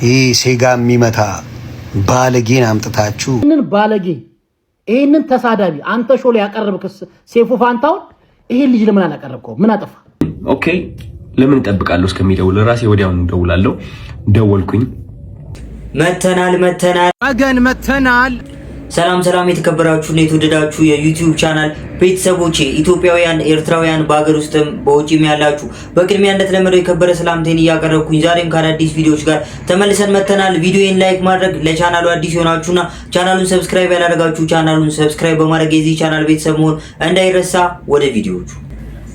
ይሄ ሴጋ የሚመታ ባለጌን አምጥታችሁ ይሄንን ባለጌ ይሄንን ተሳዳቢ አንተ ሾላ ያቀርብክስ ሴፉ ፋንታውን ይሄን ልጅ ለምን አላቀረብከው? ምን አጠፋ? ኦኬ ለምን እጠብቃለሁ እስከሚደውል ራሴ ወዲያው ደውላለሁ። ደወልኩኝ። መተናል ወገን መተናል። ሰላም የተከበራችሁ እና የተወደዳችሁ የዩቲዩብ ቻናል ቤተሰቦቼ ኢትዮጵያውያን ኤርትራውያን በአገር ውስጥም በውጪም ያላችሁ በቅድሚያ እንደተለመደው የከበረ ሰላምታዬን እያቀረብኩኝ ዛሬም ከአዳዲስ ቪዲዮዎች ጋር ተመልሰን መተናል። ቪዲዮዬን ላይክ ማድረግ ለቻናሉ አዲስ ሆናችሁና ቻናሉን ሰብስክራይብ ያላደረጋችሁ ቻናሉን ሰብስክራይብ በማድረግ የዚህ ቻናል ቤተሰብ መሆን እንዳይረሳ። ወደ ቪዲዮዎቹ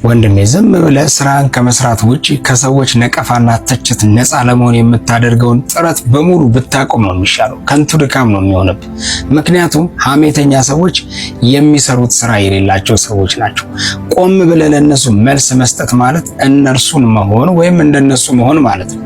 ወንድሜ ዝም ብለህ ስራን ከመስራት ውጪ ከሰዎች ነቀፋና ትችት ነፃ ለመሆን የምታደርገውን ጥረት በሙሉ ብታቆም ነው የሚሻለው። ከንቱ ድካም ነው የሚሆንብህ። ምክንያቱም ሐሜተኛ ሰዎች የሚሰሩት ስራ የሌላቸው ሰዎች ናቸው። ቆም ብለህ ለነሱ መልስ መስጠት ማለት እነርሱን መሆን ወይም እንደነሱ መሆን ማለት ነው።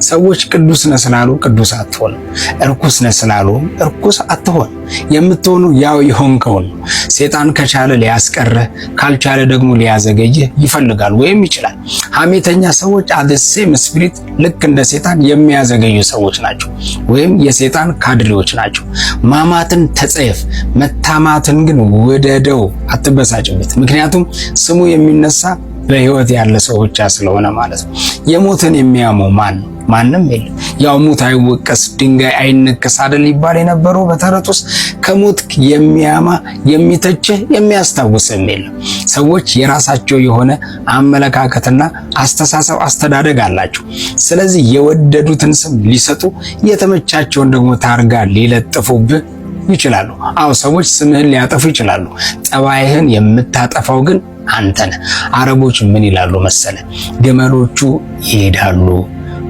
ሰዎች ቅዱስ ነህ ስላሉ ቅዱስ አትሆንም፣ እርኩስ ነህ ስላሉ እርኩስ አትሆንም። የምትሆኑ ያው የሆንከውን ነው። ሰይጣን ከቻለ ሊያስቀርህ ካልቻለ ደግሞ ሊያዘገይህ ይፈልጋል ወይም ይችላል። ሐሜተኛ ሰዎች አደሴም ስፒሪት ልክ እንደ ሰይጣን የሚያዘገዩ ሰዎች ናቸው ወይም የሰይጣን ካድሬዎች ናቸው። ማማትን ተጸየፍ፣ መታማትን ግን ወደደው፣ አትበሳጭበት። ምክንያቱም ስሙ የሚነሳ በህይወት ያለ ሰው ብቻ ስለሆነ ማለት ነው። የሞትን የሚያመው ማን ነው? ማንም የለም። ያው ሞት አይወቀስ ድንጋይ አይነከስ አይደል ይባል የነበረው በተረት ውስጥ። ከሞት የሚያማ የሚተችህ የሚያስታውስም የለም። ሰዎች የራሳቸው የሆነ አመለካከትና አስተሳሰብ አስተዳደግ አላቸው። ስለዚህ የወደዱትን ስም ሊሰጡ የተመቻቸውን ደግሞ ታርጋ ሊለጥፉብህ ይችላሉ። አዎ ሰዎች ስምህን ሊያጠፉ ይችላሉ። ጠባይህን የምታጠፋው ግን አንተ ነህ። አረቦች ምን ይላሉ መሰለ? ግመሎቹ ይሄዳሉ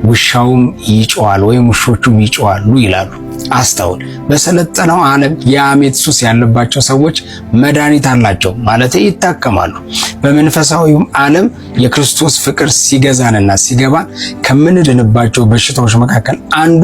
ውሻውም ይጮዋል ወይም ውሾቹም ይጮዋሉ ይላሉ። አስተውል። በሰለጠነው ዓለም የሐሜት ሱስ ያለባቸው ሰዎች መድኃኒት አላቸው ማለት ይታከማሉ። በመንፈሳዊው ዓለም የክርስቶስ ፍቅር ሲገዛንና ሲገባን ከምንድንባቸው በሽታዎች መካከል አንዱ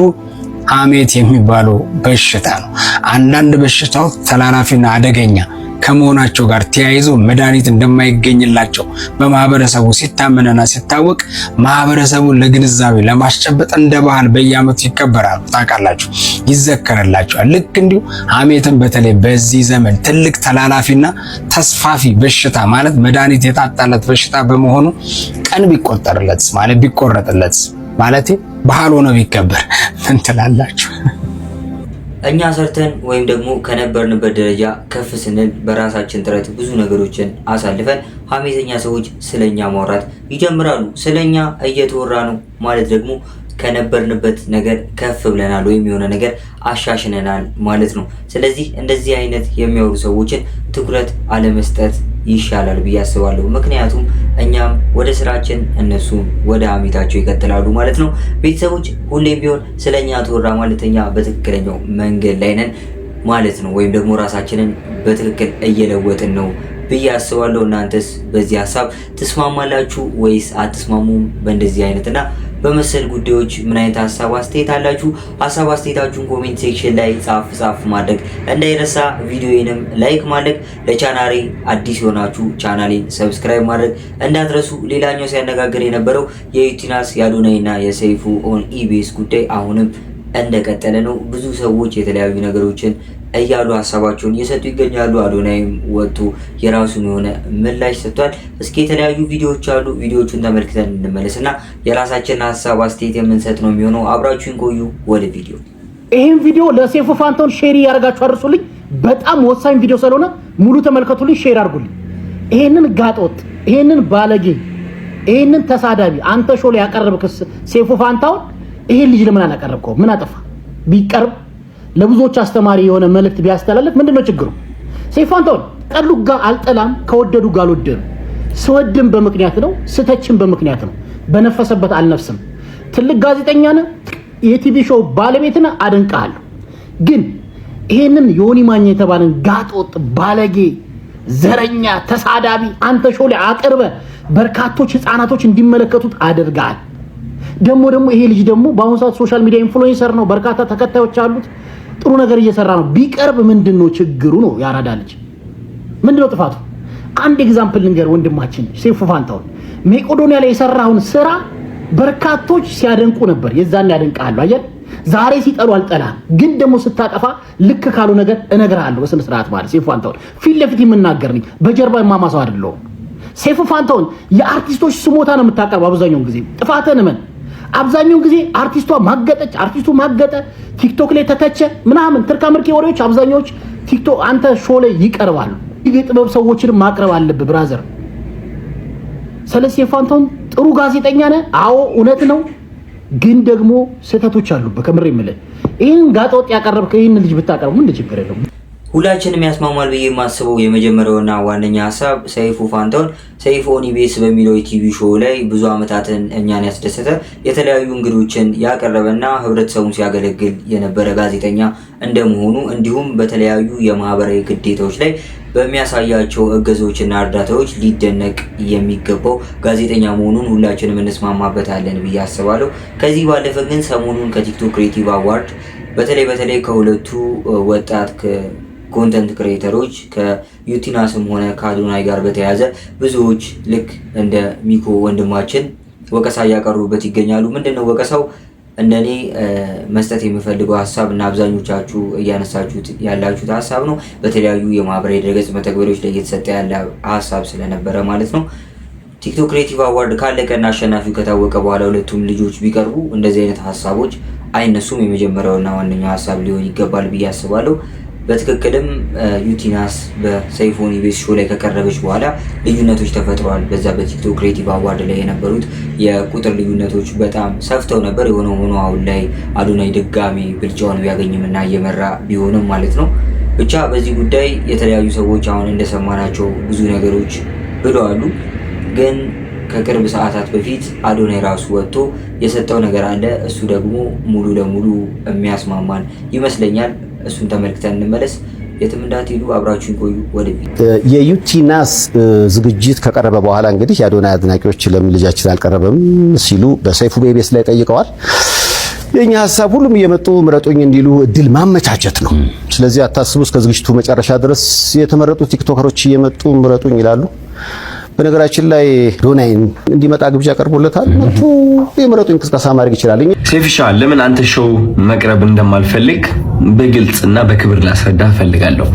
ሐሜት የሚባለው በሽታ ነው። አንዳንድ በሽታዎች ተላላፊና አደገኛ ከመሆናቸው ጋር ተያይዞ መድኃኒት እንደማይገኝላቸው በማህበረሰቡ ሲታመንና ሲታወቅ ማህበረሰቡን ለግንዛቤ ለማስጨበጥ እንደ ባህል በየዓመቱ ይከበራሉ። ታውቃላችሁ፣ ይዘከርላቸዋል። ልክ እንዲሁ ሐሜትን በተለይ በዚህ ዘመን ትልቅ ተላላፊና ተስፋፊ በሽታ ማለት መድኃኒት የታጣለት በሽታ በመሆኑ ቀን ቢቆጠርለትስ ማለት ቢቆረጥለትስ ማለት ባህል ሆኖ ቢከበር ምን ትላላችሁ? እኛ ሰርተን ወይም ደግሞ ከነበርንበት ደረጃ ከፍ ስንል በራሳችን ጥረት ብዙ ነገሮችን አሳልፈን ሐሜተኛ ሰዎች ስለኛ ማውራት ይጀምራሉ። ስለኛ እየተወራ ነው ማለት ደግሞ ከነበርንበት ነገር ከፍ ብለናል ወይም የሆነ ነገር አሻሽነናል ማለት ነው። ስለዚህ እንደዚህ አይነት የሚያወሩ ሰዎችን ትኩረት አለመስጠት ይሻላል ብዬ አስባለሁ። ምክንያቱም እኛም ወደ ስራችን እነሱም ወደ ሐሜታቸው ይቀጥላሉ ማለት ነው። ቤተሰቦች ሁሌም ቢሆን ስለኛ ተወራ ማለት እኛ በትክክለኛው መንገድ ላይ ነን ማለት ነው፣ ወይም ደግሞ ራሳችንን በትክክል እየለወጥን ነው ብዬ አስባለሁ። እናንተስ በዚህ ሐሳብ ትስማማላችሁ ወይስ አትስማሙም? በእንደዚህ አይነትና በመሰል ጉዳዮች ምን አይነት ሐሳብ አስተያየት አላችሁ? ሐሳብ አስተያየታችሁን ኮሜንት ሴክሽን ላይ ጻፍ ማድረግ እንዳይረሳ። ቪዲዮዬንም ላይክ ማድረግ፣ ለቻናሌ አዲስ የሆናችሁ ቻናሌን ሰብስክራይብ ማድረግ እንዳትረሱ። ሌላኛው ሲያነጋግር የነበረው የዩቲናስ የአዶናይና የሰይፉ ኦን ኢቢኤስ ጉዳይ አሁንም እንደቀጠለ ነው። ብዙ ሰዎች የተለያዩ ነገሮችን እያሉ ሐሳባቸውን እየሰጡ ይገኛሉ። አዶናይም ወጥቶ የራሱን የሆነ ምላሽ ሰጥቷል። እስኪ የተለያዩ ቪዲዮዎች አሉ፣ ቪዲዮቹን ተመልክተን እንመለስና የራሳችንን ሐሳብ አስተያየት የምንሰጥ ነው የሚሆነው። አብራችሁን ቆዩ። ወደ ቪዲዮ። ይሄን ቪዲዮ ለሴፉ ፋንታውን ሼር ያደርጋችሁ አድርሱልኝ። በጣም ወሳኝ ቪዲዮ ስለሆነ ሙሉ ተመልከቱልኝ፣ ሼር አድርጉልኝ። ይሄንን ጋጦት፣ ይሄንን ባለጌ፣ ይሄንን ተሳዳቢ አንተ ሾላ ያቀርብክስ ሴፉ ፋንታውን ይሄን ልጅ ለምን አላቀረብከው? ምን አጠፋ? ቢቀርብ ለብዙዎች አስተማሪ የሆነ መልእክት ቢያስተላልፍ ምንድነው ችግሩ? ሴፉ ፋንታውን ቀሉ ጋር አልጠላም፣ ከወደዱ ጋር አልወደዱ። ስወድም በምክንያት ነው፣ ስተችም በምክንያት ነው። በነፈሰበት አልነፍስም። ትልቅ ጋዜጠኛ ነህ፣ የቲቪ ሾው ባለቤት ነህ፣ አደንቅሃለሁ። ግን ይሄንን ዮኒ ማኛ የተባለን ጋጦጥ ባለጌ፣ ዘረኛ፣ ተሳዳቢ አንተ ሾላ አቅርበ በርካቶች ህፃናቶች እንዲመለከቱት አድርጋል። ደግሞ ይሄ ልጅ ደግሞ በአሁኑ ሰዓት ሶሻል ሚዲያ ኢንፍሉዌንሰር ነው፣ በርካታ ተከታዮች አሉት፣ ጥሩ ነገር እየሰራ ነው። ቢቀርብ ምንድነው ችግሩ? ነው ያራዳ ልጅ ምንድነው ጥፋቱ? አንድ ኤግዛምፕል ልንገር ወንድማችን ሴፉ ፋንታውን መቄዶንያ ላይ የሰራውን ስራ በርካቶች ሲያደንቁ ነበር። የዛን ያደንቃሉ አየህ። ዛሬ ሲጠሉ አልጠላ፣ ግን ደግሞ ስታጠፋ ልክ ካሉ ነገር እነግርሃለሁ በስነ ስርዓት ማለት ሰይፉ ፋንታሁን ፊት ለፊት የምናገር ነኝ፣ በጀርባ የማማሰው አይደለሁም። ሰይፉ ፋንታሁን የአርቲስቶች ስሞታ ነው የምታቀርበው። አብዛኛውን ጊዜ ጥፋትን ምን አብዛኛውን ጊዜ አርቲስቷ ማገጠች፣ አርቲስቱ ማገጠ፣ ቲክቶክ ላይ ተተቸ ምናምን ትርካ ምርኪ ወሬዎች አብዛኛዎች ቲክቶክ አንተ ሾው ላይ ይቀርባሉ። የጥበብ ሰዎችን ማቅረብ አለብህ ብራዘር። ስለዚህ ሰይፉ ፋንታሁን ጥሩ ጋዜጠኛ ነህ። አዎ እውነት ነው፣ ግን ደግሞ ስህተቶች አሉበት። ከምሬ የምልህ ይህን ጋጠወጥ ያቀረብከው ይህን ልጅ ብታቀርብ ምን ችግር የለውም። ሁላችንም ያስማማል ብዬ የማስበው የመጀመሪያውና ዋነኛ ሀሳብ ሰይፉ ፋንታሁን ሰይፉ ኦን ኢቢኤስ በሚለው የቲቪ ሾው ላይ ብዙ ዓመታትን እኛን ያስደሰተ የተለያዩ እንግዶችን ያቀረበና ህብረተሰቡን ሲያገለግል የነበረ ጋዜጠኛ እንደመሆኑ እንዲሁም በተለያዩ የማህበራዊ ግዴታዎች ላይ በሚያሳያቸው እገዞችና እርዳታዎች ሊደነቅ የሚገባው ጋዜጠኛ መሆኑን ሁላችንም እንስማማበታለን ብዬ አስባለሁ። ከዚህ ባለፈ ግን ሰሞኑን ከቲክቶክ ክሬቲቭ አዋርድ በተለይ ከሁለቱ ወጣት ኮንተንት ክሬተሮች ከዩቲናስም ሆነ ከአዶናይ ጋር በተያያዘ ብዙዎች ልክ እንደ ሚኮ ወንድማችን ወቀሳ እያቀሩበት ይገኛሉ። ምንድነው ወቀሳው? እንደኔ መስጠት የምፈልገው ሀሳብ እና አብዛኞቻችሁ እያነሳችሁት ያላችሁት ሀሳብ ነው። በተለያዩ የማህበራዊ ድረገጽ መተግበሪያዎች ላይ እየተሰጠ ያለ ሀሳብ ስለነበረ ማለት ነው። ቲክቶክ ክሬቲቭ አዋርድ ካለቀና አሸናፊው ከታወቀ በኋላ ሁለቱም ልጆች ቢቀርቡ እንደዚህ አይነት ሀሳቦች አይነሱም። የመጀመሪያውና ዋነኛ ሀሳብ ሊሆን ይገባል ብዬ አስባለሁ። በትክክልም ዩቲናስ በሰይፉ ኦን ኢቢኤስ ሾው ላይ ከቀረበች በኋላ ልዩነቶች ተፈጥረዋል። በዛ በቲክቶክ ክሬቲቭ አዋርድ ላይ የነበሩት የቁጥር ልዩነቶች በጣም ሰፍተው ነበር። የሆነ ሆኖ አሁን ላይ አዶናይ ድጋሚ ብልጫውን ቢያገኝምና እየመራ ቢሆንም ማለት ነው። ብቻ በዚህ ጉዳይ የተለያዩ ሰዎች አሁን እንደሰማናቸው ብዙ ነገሮች ብለዋሉ። ግን ከቅርብ ሰዓታት በፊት አዶናይ ራሱ ወጥቶ የሰጠው ነገር አለ። እሱ ደግሞ ሙሉ ለሙሉ የሚያስማማን ይመስለኛል። እሱን ተመልክተን እንመለስ። የትም እንዳትሄዱ አብራችሁን ቆዩ። ወደፊት የዩቲናስ ዝግጅት ከቀረበ በኋላ እንግዲህ የአዶናይ አድናቂዎች ለምን ልጃችን አልቀረበም ሲሉ በሰይፉ ኢቢኤስ ላይ ጠይቀዋል። የኛ ሐሳብ ሁሉም እየመጡ ምረጡኝ እንዲሉ እድል ማመቻቸት ነው። ስለዚህ አታስቡ፣ እስከ ዝግጅቱ መጨረሻ ድረስ የተመረጡ ቲክቶከሮች እየመጡ ምረጡኝ ይላሉ። በነገራችን ላይ አዶናይ እንዲመጣ ግብዣ ቀርቦለታል። መጡ የምረጡኝ እንቅስቃሴ ማድረግ ይችላል። ሴፊሻ ለምን አንተ ሾው መቅረብ እንደማልፈልግ በግልጽና በክብር ላስረዳ ፈልጋለሁ።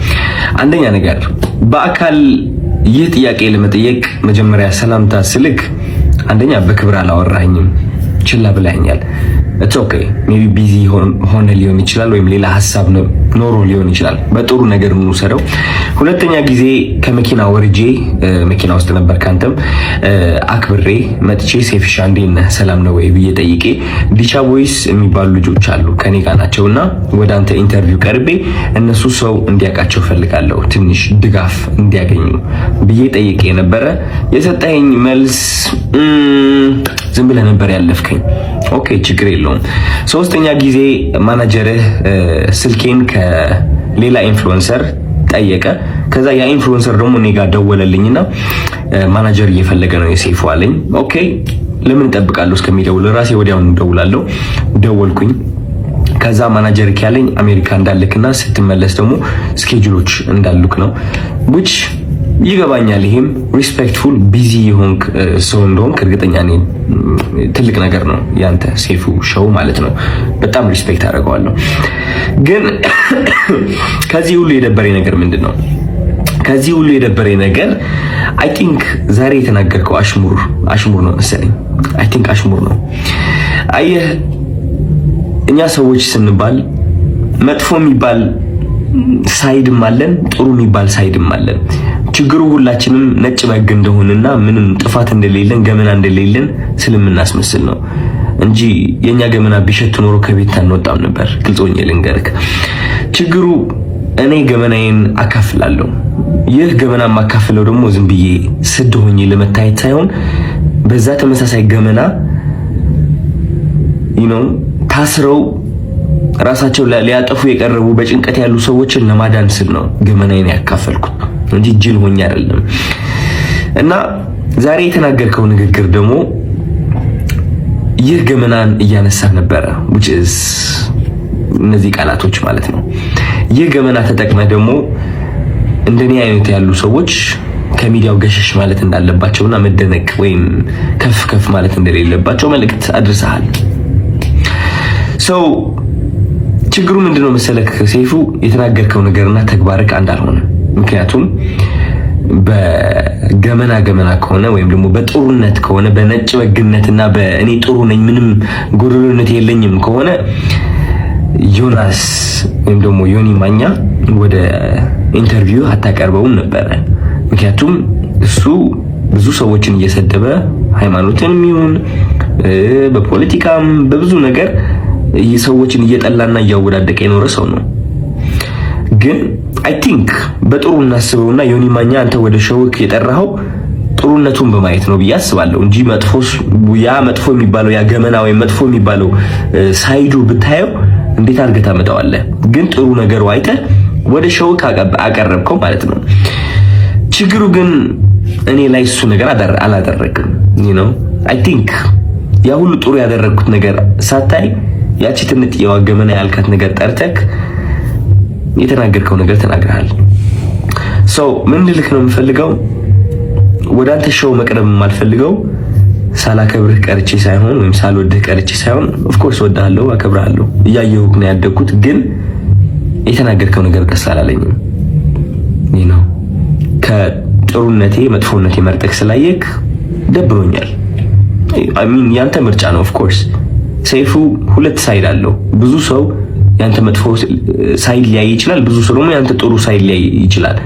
አንደኛ ነገር በአካል ይህ ጥያቄ ለመጠየቅ መጀመሪያ ሰላምታ ስልክ አንደኛ በክብር አላወራኝም፣ ችላ ብላኛል። it's okay maybe busy ሆነ ሊሆን ይችላል፣ ወይም ሌላ ሐሳብ ኖሮ ሊሆን ይችላል። በጥሩ ነገር እንውሰደው። ሁለተኛ ጊዜ ከመኪና ወርጄ መኪና ውስጥ ነበር ካንተም አክብሬ መጥቼ ሴፊሻ እንዴት ነህ ሰላም ነው ወይ ብዬ ጠይቄ ዲቻ ቦይስ የሚባሉ ልጆች አሉ ከኔ ጋር ናቸውና ወደ አንተ ኢንተርቪው ቀርቤ እነሱ ሰው እንዲያውቃቸው ፈልጋለሁ ትንሽ ድጋፍ እንዲያገኙ ብዬ ጠይቄ ነበረ። የሰጠኸኝ መልስ ዝም ብለህ ነበር ያለፍከኝ። ኦኬ ችግር የለውም። ሶስተኛ ጊዜ ማናጀርህ ስልኬን ከሌላ ኢንፍሉዌንሰር ጠየቀ። ከዛ ያ ኢንፍሉዌንሰር ደግሞ እኔ ጋር ደወለልኝና ማናጀር እየፈለገ ነው የሰይፉ አለኝ። ኦኬ ለምን እጠብቃለሁ እስከሚደውል ራሴ ወዲያውኑ እደውላለሁ። ደወልኩኝ። ከዛ ማናጀር ያለኝ አሜሪካ እንዳልክና ስትመለስ ደግሞ ስኬጁሎች እንዳሉክ ነው which ይገባኛል። ይሄም ሪስፔክትፉል ቢዚ የሆንክ ሰው እንደሆንክ እርግጠኛ ነኝ። ትልቅ ነገር ነው ያንተ ሰይፉ ሾው ማለት ነው። በጣም ሪስፔክት አደርገዋለሁ። ግን ከዚህ ሁሉ የደበረኝ ነገር ምንድነው? ከዚህ ሁሉ የደበረኝ ነገር አይ ቲንክ ዛሬ የተናገርከው አሽሙር ነው መሰለኝ። አይ ቲንክ አሽሙር ነው። አየህ እኛ ሰዎች ስንባል መጥፎ የሚባል ሳይድም አለን፣ ጥሩ የሚባል ሳይድም አለን። ችግሩ ሁላችንም ነጭ በግ እንደሆነና ምንም ጥፋት እንደሌለን ገመና እንደሌለን ስለምናስመስል ነው እንጂ የኛ ገመና ቢሸት ኖሮ ከቤት አንወጣም ነበር። ግልጾኝ ልንገርክ፣ ችግሩ እኔ ገመናዬን አካፍላለሁ። ይህ ገመና ማካፍለው ደግሞ ዝም ብዬ ስድ ሆኜ ለመታየት ሳይሆን በዛ ተመሳሳይ ገመና ታስረው ራሳቸው ሊያጠፉ የቀረቡ በጭንቀት ያሉ ሰዎችን ለማዳን ስል ነው ገመናዬን ያካፈልኩት እንጂ ጅል ሆኜ አይደለም። እና ዛሬ የተናገርከው ንግግር ደግሞ ይህ ገመናን እያነሳ ነበረ which is እነዚህ ቃላቶች ማለት ነው። ይህ ገመና ተጠቅመህ ደግሞ እንደኔ አይነት ያሉ ሰዎች ከሚዲያው ገሸሽ ማለት እንዳለባቸውና መደነቅ ወይም ከፍ ከፍ ማለት እንደሌለባቸው መልእክት አድርሰሃል። ሰው ችግሩ ምንድነው መሰለክ ሰይፉ፣ የተናገርከው ነገርና ተግባርክ አንድ አልሆነ። ምክንያቱም በገመና ከሆነ ወይም ደግሞ በጥሩነት ከሆነ በነጭ በግነትና በእኔ ጥሩ ነኝ ምንም ጎደሎነት የለኝም ከሆነ ዮናስ ወይም ደግሞ ዮኒ ማኛ ወደ ኢንተርቪው አታቀርበውም ነበረ። ምክንያቱም እሱ ብዙ ሰዎችን እየሰደበ ሃይማኖትንም ይሁን በፖለቲካም በብዙ ነገር ሰዎችን እየጠላና እያወዳደቀ የኖረ ሰው ነው። ግን አይ ቲንክ በጥሩ እናስበውና ዮኒ ማኛ አንተ ወደ ሾውክ የጠራኸው ጥሩነቱን በማየት ነው ብዬ አስባለሁ እንጂ መጥፎ የሚባለው ያ ገመና ወይም መጥፎ የሚባለው ሳይዱ ብታየው እንዴት አድርገህ ታመጣዋለህ? ግን ጥሩ ነገሩ አይተህ ወደ ሾውክ አቀረብከው ማለት ነው። ችግሩ ግን እኔ ላይ እሱ ነገር አላደረግም። አይ ቲንክ ያ ሁሉ ጥሩ ያደረግኩት ነገር ሳታይ ያቺ ትንጥየዋ ገመና ያልካት ነገር ጠርተክ የተናገርከው ነገር ተናግረሃል። ምን ልልክ ነው የምፈልገው፣ ወደ አንተ ሾው መቅረብ የማልፈልገው ሳላከብርህ ቀርቼ ሳይሆን ወይም ሳልወድህ ቀርቼ ሳይሆን፣ ኦፍ ኮርስ ወድሃለሁ፣ አከብርሃለሁ፣ እያየሁህ ነው ያደግኩት። ግን የተናገርከው ነገር ደስ አላለኝም። ከጥሩነቴ መጥፎነቴ መርጠክ ስላየክ ደብሮኛል። ያንተ ምርጫ ነው። ኦፍ ኮርስ ሰይፉ ሁለት ሳይድ አለው። ብዙ ሰው ያንተ መጥፎ ሳይድ ሊያይ ይችላል፣ ብዙ ሰው ደግሞ ያንተ ጥሩ ሳይድ ሊያይ ይችላል።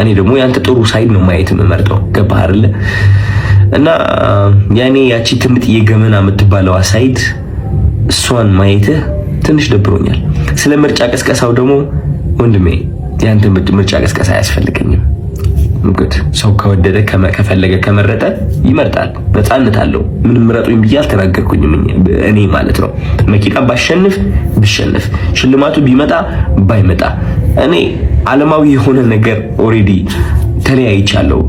እኔ ደግሞ ያንተ ጥሩ ሳይድ ነው ማየት የምመርጠው። ገባህ አይደለ? እና ያኔ ያቺ ትምጥ የገመና የምትባለው ሳይድ እሷን ማየትህ ትንሽ ደብሮኛል። ስለ ምርጫ ቀስቀሳው ደግሞ ወንድሜ ያንተ ምርጫ ቀስቀሳ አያስፈልገኝም። እንግዲህ ሰው ከወደደ ከፈለገ ከመረጠ ይመርጣል፣ ነፃነት አለው። ምንም ምረጡኝ ብዬ አልተናገርኩኝም እኔ ማለት ነው። መኪና ብሸነፍ ሽልማቱ ቢመጣ ባይመጣ እኔ ዓለማዊ የሆነ ነገር ኦሬዲ ተለያይቻለሁ።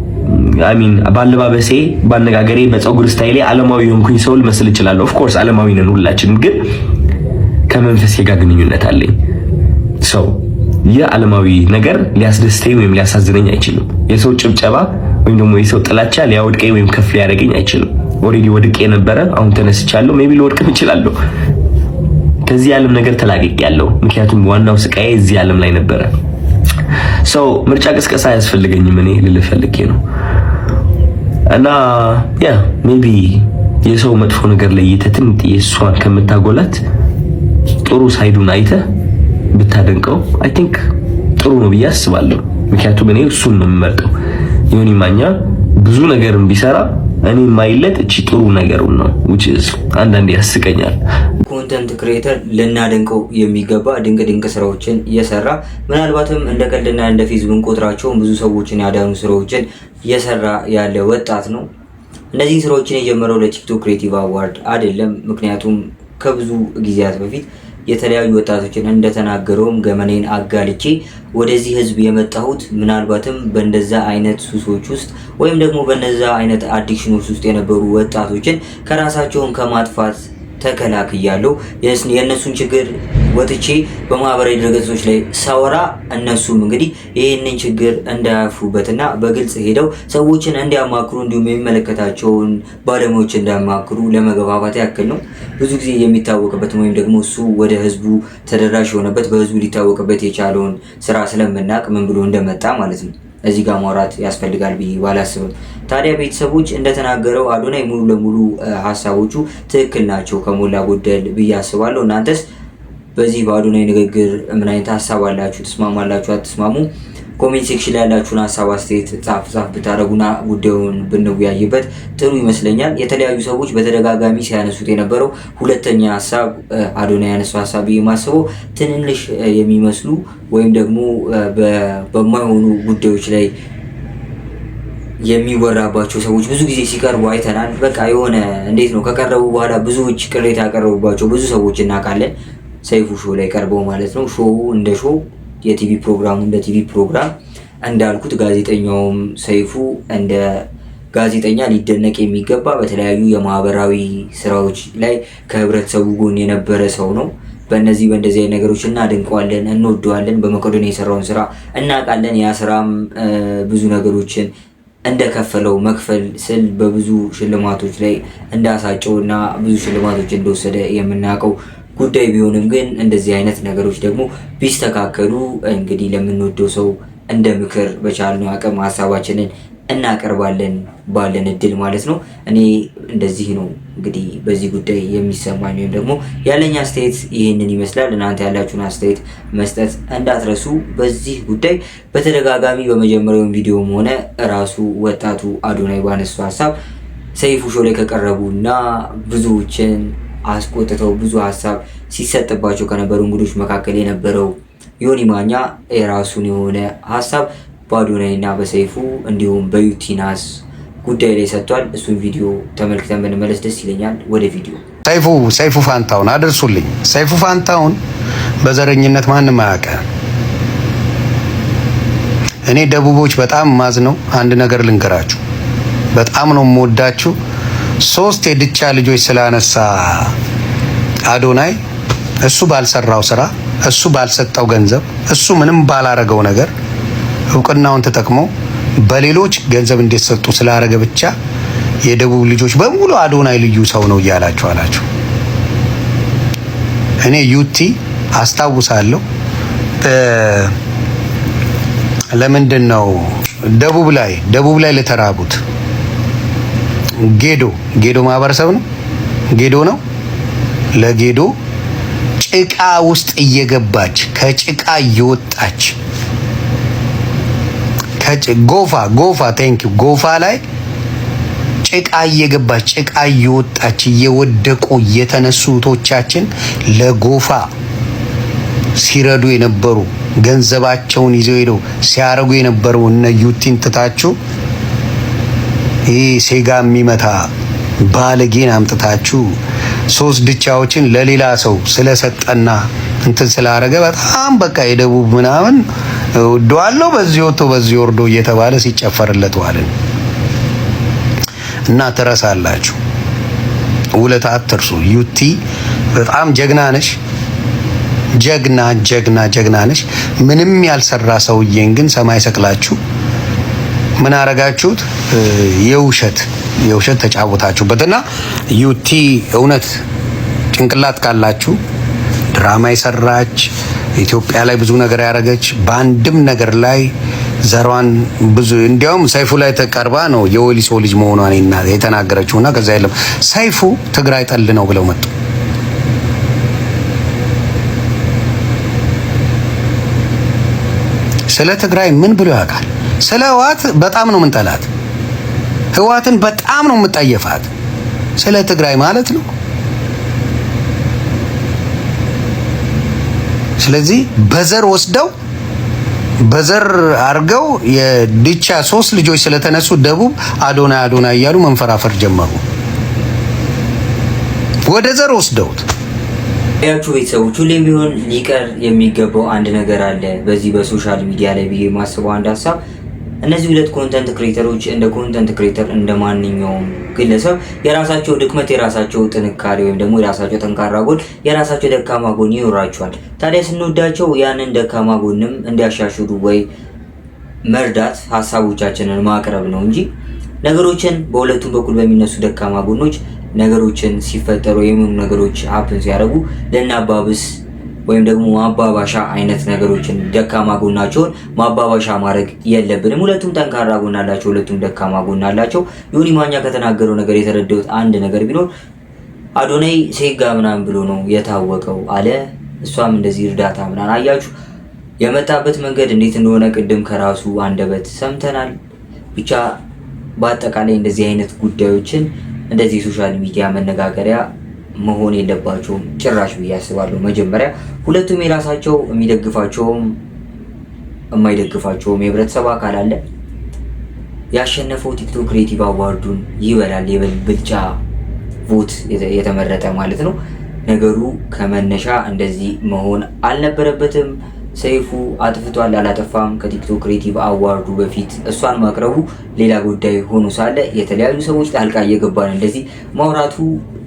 አሚን ባለባበሴ፣ ባነጋገሬ፣ በፀጉር ስታይሌ ዓለማዊ የሆንኩኝ ሰው ልመስል እችላለሁ። ኦፍ ኮርስ ዓለማዊ ነን ሁላችንም፣ ግን ከመንፈሴ ጋር ግንኙነት አለኝ። ሰው የዓለማዊ ነገር ሊያስደስተኝ ወይም ሊያሳዝነኝ አይችልም። የሰው ጭብጨባ ወይም ደግሞ የሰው ጥላቻ ሊያወድቀኝ ወይም ከፍ ሊያደርገኝ አይችልም። ኦሬዲ ወድቄ ነበረ፣ አሁን ተነስቻለሁ። ሜቢ ልወድቅም እችላለሁ። ከዚህ ዓለም ነገር ተላቅቄያለሁ። ምክንያቱም ዋናው ስቃዬ እዚህ ዓለም ላይ ነበረ። ምርጫ ቅስቀሳ አያስፈልገኝም እኔ ልልህ ፈልጌ ነው። እና ያ ሜቢ የሰው መጥፎ ነገር ለይተህ ትንጥ የእሷን ከምታጎላት ጥሩ ሳይዱን አይተህ ብታደንቀው አይ ቲንክ ጥሩ ነው ብዬ አስባለሁ። ምክንያቱም እኔ እሱን ነው የምመርጠው። ዮኒ ማኛ ብዙ ነገርም ቢሰራ እኔ ማይለጥ እቺ ጥሩ ነገሩን ነው which is አንዳንዴ ያስቀኛል። ኮንተንት ክሬተር ልናደንቀው የሚገባ ድንቅ ስራዎችን የሰራ ምናልባትም እንደ ቀልድና እንደ ፌስቡክ ቁጥራቸው ብዙ ሰዎችን ያዳኑ ስራዎችን የሰራ ያለ ወጣት ነው። እነዚህ ስራዎችን የጀመረው ለቲክቶክ ክሬቲቭ አዋርድ አይደለም። ምክንያቱም ከብዙ ጊዜያት በፊት የተለያዩ ወጣቶችን እንደተናገረውም ገመኔን አጋልጬ ወደዚህ ህዝብ የመጣሁት ምናልባትም በእንደዛ አይነት ሱሶች ውስጥ ወይም ደግሞ በእነዛ አይነት አዲክሽኖች ውስጥ የነበሩ ወጣቶችን ከራሳቸውን ከማጥፋት ተከላክያለሁ። የእነሱን ችግር ወጥቼ በማህበራዊ ድረገጾች ላይ ሳወራ እነሱም እንግዲህ ይህንን ችግር እንዳያፉበትና በግልጽ ሄደው ሰዎችን እንዲያማክሩ እንዲሁም የሚመለከታቸውን ባለሙያዎች እንዲያማክሩ ለመገፋፋት ያክል ነው። ብዙ ጊዜ የሚታወቅበት ወይም ደግሞ እሱ ወደ ህዝቡ ተደራሽ የሆነበት በህዝቡ ሊታወቅበት የቻለውን ስራ ስለምናቅ ምን ብሎ እንደመጣ ማለት ነው እዚህ ጋር ማውራት ያስፈልጋል ብዬ ባላስብም፣ ታዲያ ቤተሰቦች እንደተናገረው አዶናይ ሙሉ ለሙሉ ሀሳቦቹ ትክክል ናቸው ከሞላ ጎደል ብዬ አስባለሁ። እናንተስ በዚህ በአዶናይ ንግግር ምን አይነት ሀሳብ አላችሁ? ተስማማላችሁ? አትስማሙ? ኮሜንት ሴክሽን ላይ ያላችሁን ሀሳብ አስተያየት ጻፍ ብታደርጉና ጉዳዩን ብንወያይበት ጥሩ ይመስለኛል። የተለያዩ ሰዎች በተደጋጋሚ ሲያነሱት የነበረው ሁለተኛ ሀሳብ አዶናይ ያነሳው ሀሳብ የማስበው ትንንሽ የሚመስሉ ወይም ደግሞ በማይሆኑ ጉዳዮች ላይ የሚወራባቸው ሰዎች ብዙ ጊዜ ሲቀርቡ አይተናል። በቃ የሆነ እንዴት ነው ከቀረቡ በኋላ ብዙዎች ቅሬታ ያቀረቡባቸው ብዙ ሰዎች እናውቃለን። ሰይፉ ሾው ላይ ቀርበው ማለት ነው። ሾው እንደ ሾው የቲቪ ፕሮግራሙ እንደ ቲቪ ፕሮግራም እንዳልኩት ጋዜጠኛውም ሰይፉ እንደ ጋዜጠኛ ሊደነቅ የሚገባ በተለያዩ የማህበራዊ ስራዎች ላይ ከህብረተሰቡ ጎን የነበረ ሰው ነው። በእንደዚህ አይነት ነገሮች እናደንቀዋለን፣ እንወደዋለን። በመቄዶንያ የሰራውን ስራ እናውቃለን። ያ ስራም ብዙ ነገሮችን እንደከፈለው መክፈል ስል በብዙ ሽልማቶች ላይ እንዳሳጨውና ብዙ ሽልማቶች እንደወሰደ የምናውቀው ጉዳይ ቢሆንም ግን እንደዚህ አይነት ነገሮች ደግሞ ቢስተካከሉ እንግዲህ ለምንወደው ሰው እንደ ምክር በቻልነው አቅም ሀሳባችንን እናቀርባለን ባለን እድል ማለት ነው። እኔ እንደዚህ ነው እንግዲህ በዚህ ጉዳይ የሚሰማኝ ወይም ደግሞ ያለኝ አስተያየት ይህንን ይመስላል። እናንተ ያላችሁን አስተያየት መስጠት እንዳትረሱ። በዚህ ጉዳይ በተደጋጋሚ በመጀመሪያው ቪዲዮም ሆነ ራሱ ወጣቱ አዶናይ ባነሱ ሀሳብ ሰይፉ ሾው ላይ ከቀረቡና ብዙዎችን አስቆጥተው ብዙ ሀሳብ ሲሰጥባቸው ከነበሩ እንግዶች መካከል የነበረው ዮኒ ማኛ የራሱን የሆነ ሀሳብ በአዶናይና በሰይፉ እንዲሁም በዩቲናስ ጉዳይ ላይ ሰጥቷል። እሱን ቪዲዮ ተመልክተን ብንመለስ ደስ ይለኛል። ወደ ቪዲዮ። ሰይፉ ፋንታውን አድርሱልኝ። ሰይፉ ፋንታውን በዘረኝነት ማንም አያውቅም። እኔ ደቡቦች በጣም ማዝነው አንድ ነገር ልንገራችሁ። በጣም ነው የምወዳችሁ። 3 የድቻ ልጆች ስላነሳ አዶናይ እሱ ባልሰራው ስራ፣ እሱ ባልሰጠው ገንዘብ፣ እሱ ምንም ባላረገው ነገር እውቅናውን ተጠቅሞ በሌሎች ገንዘብ እንዲሰጡ ስላረገ ብቻ የደቡብ ልጆች በሙሉ አዶናይ ልዩ ሰው ነው እያላችሁ አላችሁ። እኔ ዩቲ አስታውሳለሁ። ለምንድን ነው ደቡብ ላይ ለተራቡት ጌዶ ማህበረሰብ ነው ጌዶ ነው ለጌዶ ጭቃ ውስጥ እየገባች ከጭቃ እየወጣች ጎፋ ቴንኪው ጎፋ ላይ ጭቃ እየገባች ጭቃ እየወጣች እየወደቁ የተነሱ እህቶቻችን ለጎፋ ሲረዱ የነበሩ ገንዘባቸውን ይዘው ሄደው ሲያረጉ የነበሩ እነ ዩቲን ትታችሁ ይሄ ሴጋ የሚመታ ባለጌን አምጥታችሁ 3 ድቻዎችን ለሌላ ሰው ስለሰጠና እንትን ስላረገ በጣም በቃ የደቡብ ምናምን ወደዋለው በዚህ ወጥቶ በዚህ ወርዶ እየተባለ ሲጨፈርለት ዋልን እና ተረሳላችሁ። ውለታ አትርሱ። ዩቲ በጣም ጀግና ነሽ። ጀግና ነሽ። ምንም ያልሰራ ሰውዬን ግን ሰማይ ሰቅላችሁ ምን አረጋችሁት? የውሸት ተጫወታችሁበትና ዩቲ እውነት ጭንቅላት ካላችሁ ድራማ የሰራች ኢትዮጵያ ላይ ብዙ ነገር ያደረገች በአንድም ነገር ላይ ዘሯን ብዙ እንዲያውም ሰይፉ ላይ ተቀርባ ነው የወሊሶ ልጅ መሆኗን የተናገረችውና ከዛ የለም ሰይፉ ትግራይ ጠል ነው ብለው መጡ። ስለ ትግራይ ምን ብሎ ያውቃል? ስለ ህወሓት በጣም ነው የምንጠላት። ህወሓትን በጣም ነው የምጠየፋት። ስለ ትግራይ ማለት ነው። ስለዚህ በዘር ወስደው በዘር አርገው የድቻ 3 ልጆች ስለተነሱ ደቡብ አዶናይ እያሉ መንፈራፈር ጀመሩ። ወደ ዘር ወስደውት ያችሁ ቤተሰቦች ሁሌም ቢሆን ሊቀር የሚገባው አንድ ነገር አለ። በዚህ በሶሻል ሚዲያ ላይ ብዬ ማስበው አንድ ሀሳብ እነዚህ 2 ኮንተንት ክሬተሮች እንደ ኮንተንት ክሬተር እንደ ማንኛውም ግለሰብ የራሳቸው ድክመት፣ የራሳቸው ጥንካሬ ወይም ደግሞ የራሳቸው ጠንካራ ጎን፣ የራሳቸው ደካማ ጎን ይኖራቸዋል። ታዲያ ስንወዳቸው ያንን ደካማ ጎንም እንዲያሻሽሉ ወይ መርዳት ሀሳቦቻችንን ማቅረብ ነው እንጂ ነገሮችን በሁለቱም በኩል በሚነሱ ደካማ ጎኖች ነገሮችን ሲፈጠሩ የምን ነገሮች ሀፕን ሲያደርጉ ለናባብስ ወይም ደግሞ ማባባሻ አይነት ነገሮችን ደካማ ጎናቸውን ማባባሻ ማድረግ የለብንም። ሁለቱም ጠንካራ ጎን አላቸው፣ ሁለቱም ደካማ ጎን አላቸው። ዮኒ ማኛ ከተናገረው ነገር የተረዳሁት አንድ ነገር ቢኖር አዶናይ ሴጋ ምናምን ብሎ ነው የታወቀው አለ። እሷም እንደዚህ እርዳታ ምናምን አያችሁ። የመጣበት መንገድ እንዴት እንደሆነ ቅድም ከራሱ አንደበት ሰምተናል። ብቻ በአጠቃላይ እንደዚህ አይነት ጉዳዮችን እንደዚህ ሶሻል ሚዲያ መነጋገሪያ መሆን የለባቸውም ጭራሽ ብዬ አስባለሁ። መጀመሪያ ሁለቱም የራሳቸው የሚደግፋቸውም የማይደግፋቸውም የህብረተሰብ አካል አለ። ያሸነፈው ቲክቶክ ክሬቲቭ አዋርዱን ይበላል። የብልጫ ቮት የተመረጠ ማለት ነው። ነገሩ ከመነሻ እንደዚህ መሆን አልነበረበትም። ሰይፉ አጥፍቷል አላጠፋም ከቲክቶክ ክሬቲቭ አዋርዱ በፊት እሷን ማቅረቡ ሌላ ጉዳይ ሆኖ ሳለ የተለያዩ ሰዎች ጣልቃ እየገባን እንደዚህ ማውራቱ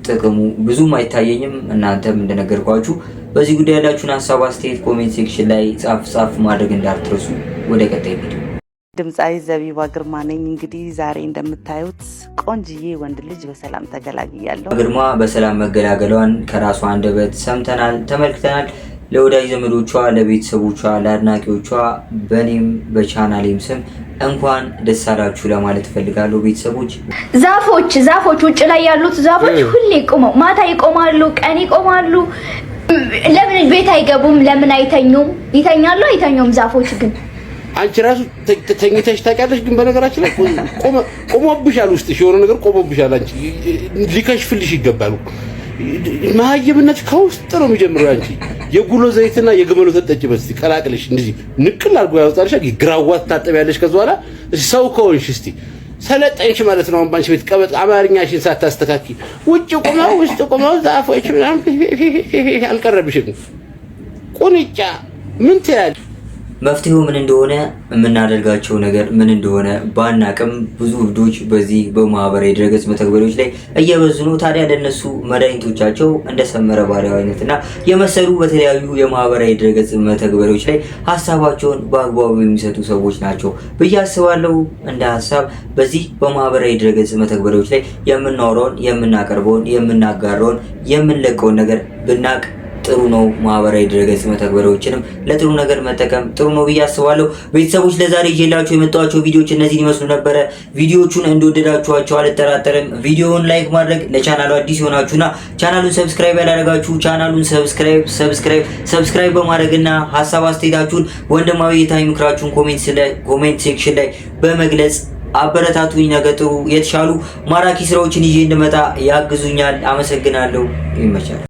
ጥቅሙ ብዙም አይታየኝም። እናንተም እንደነገርኳችሁ በዚህ ጉዳይ ያላችሁን ሀሳብ አስተያየት ኮሜንት ሴክሽን ላይ ጻፍ ማድረግ እንዳትረሱ። ወደ ቀጣይ ቪዲዮ ድምጻዊ ዘቢባ ግርማ ነኝ። እንግዲህ ዛሬ እንደምታዩት ቆንጅዬ ወንድ ልጅ በሰላም ተገላግያለሁ። ግርማ በሰላም መገላገሏን ከራሷ አንደበት ሰምተናል፣ ተመልክተናል። ለወዳጅ ዘመዶቿ፣ ለቤተሰቦቿ፣ ለአድናቂዎቿ በኔም በቻናሌም ስም እንኳን ደስ አላችሁ ለማለት ፈልጋለሁ። ቤተሰቦች ዛፎች ውጭ ላይ ያሉት ዛፎች ሁሌ ቆመው ማታ ይቆማሉ፣ ቀን ይቆማሉ። ለምን ቤት አይገቡም? ለምን አይተኙም? ይተኛሉ አይተኙም? ዛፎች ግን አንቺ ራሱ ተኝተሽ ታውቂያለሽ? ግን በነገራችን ላይ ቆሞብሻል፣ ውስጥሽ የሆነ ነገር ቆሞብሻል። አንቺ ሊከሽፍልሽ ይገባል። ማህየምነት ከውስጥ ነው የሚጀምረው። አንቺ የጉሎ ዘይትና የግመሎ ተጠጭ በስቲ ቀላቅለሽ እንደዚህ ንቅል አድርጎ ያወጣልሽ። ግራዋት ታጠቢያለሽ። ከዛ በኋላ ሰው ከሆንሽ እስቲ ሰለጠንሽ ማለት ነው። ባንቺ ቤት ቀበጥ አማርኛሽን ሳታስተካኪ ውጭ ቆመው ውስጥ ቆመው ዛፎች ምናምን አልቀረብሽም። ቁንጫ ምን ትያለሽ? መፍትሄው ምን እንደሆነ የምናደርጋቸው ነገር ምን እንደሆነ ባናቅም ብዙ እብዶች በዚህ በማህበራዊ ድረገጽ መተግበሪያዎች ላይ እየበዙ ነው። ታዲያ ለነሱ መድኃኒቶቻቸው እንደ ሰመረ ባሪያው አይነትና የመሰሉ በተለያዩ የማህበራዊ ድረገጽ መተግበሪያዎች ላይ ሀሳባቸውን በአግባቡ የሚሰጡ ሰዎች ናቸው ብዬ አስባለሁ። እንደ ሀሳብ በዚህ በማህበራዊ ድረገጽ መተግበሪያዎች ላይ የምናወራውን፣ የምናቀርበውን፣ የምናጋራውን፣ የምንለቀውን ነገር ብናቅ ጥሩ ነው። ማህበራዊ ድረገጽ መተግበሪያዎችንም ለጥሩ ነገር መጠቀም ጥሩ ነው ብዬ አስባለሁ። ቤተሰቦች ለዛሬ ይዤላችሁ የመጣኋቸው ቪዲዮዎች እነዚህን ይመስሉ ነበረ። ቪዲዮዎቹን እንደወደዳችኋቸው አልጠራጠርም። ቪዲዮውን ላይክ ማድረግ፣ ለቻናሉ አዲስ የሆናችሁና ቻናሉን ሰብስክራይብ ያላደረጋችሁ ቻናሉን ሰብስክራይብ በማድረግና ሀሳብ አስተያየታችሁን ወንድማዊ የታዊ ምክራችሁን ኮሜንት ሴክሽን ላይ በመግለጽ አበረታቱኝ። ነገ ጥሩ የተሻሉ ማራኪ ስራዎችን ይዤ እንድመጣ ያግዙኛል። አመሰግናለሁ። ይመቻል።